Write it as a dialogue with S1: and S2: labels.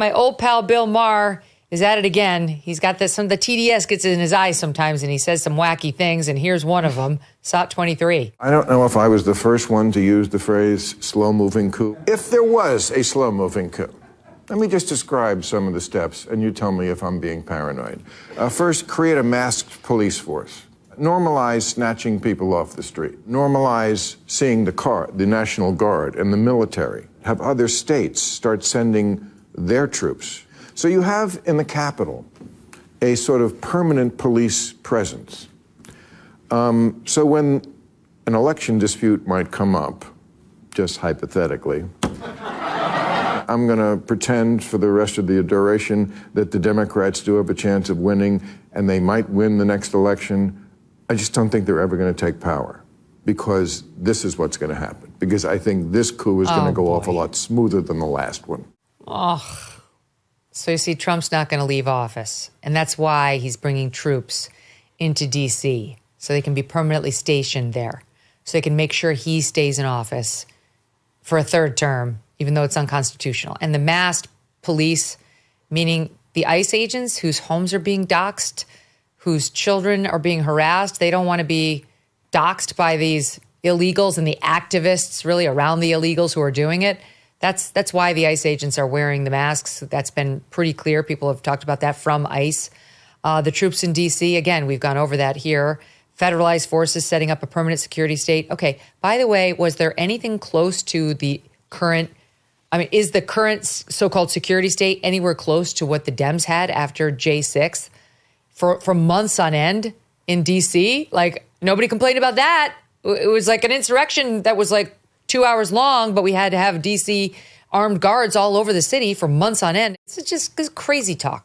S1: My old pal Bill Maher is at it again. He's got this, the TDS gets in his eyes sometimes, and he says some wacky things, and here's one of them, SOT 23.
S2: I don't know if I was the first one to use the phrase slow-moving coup. If there was a slow-moving coup, let me just describe some of the steps, and you tell me if I'm being paranoid. First, create a masked police force. Normalize snatching people off the street. Normalize seeing the National Guard and the military. Have other states start sending their troops. So you have in the Capitol a sort of permanent police presence. So when an election dispute might come up, just hypothetically, I'm going to pretend for the rest of the duration that the Democrats do have a chance of winning, and they might win the next election. I just don't think they're ever going to take power, because this is what's going to happen. Because I think this coup is going to go off a lot smoother than the last one.
S1: Oh, so you see, Trump's not going to leave office. And that's why he's bringing troops into D.C. so they can be permanently stationed there. So they can make sure he stays in office for a third term, even though it's unconstitutional. And the masked police, meaning the ICE agents whose homes are being doxxed, whose children are being harassed, they don't want to be doxxed by these illegals and the activists really around the illegals who are doing it. That's why the ICE agents are wearing the masks. That's been pretty clear. People have talked about that from ICE. The troops in D.C., again, we've gone over that here. Federalized forces setting up a permanent security state. Okay, by the way, was there anything close to the current, is the current so-called security state anywhere close to what the Dems had after J6 for months on end in D.C.? Like, nobody complained about that. It was like an insurrection that was like 2 hours long, but we had to have D.C. armed guards all over the city for months on end. It's just crazy talk.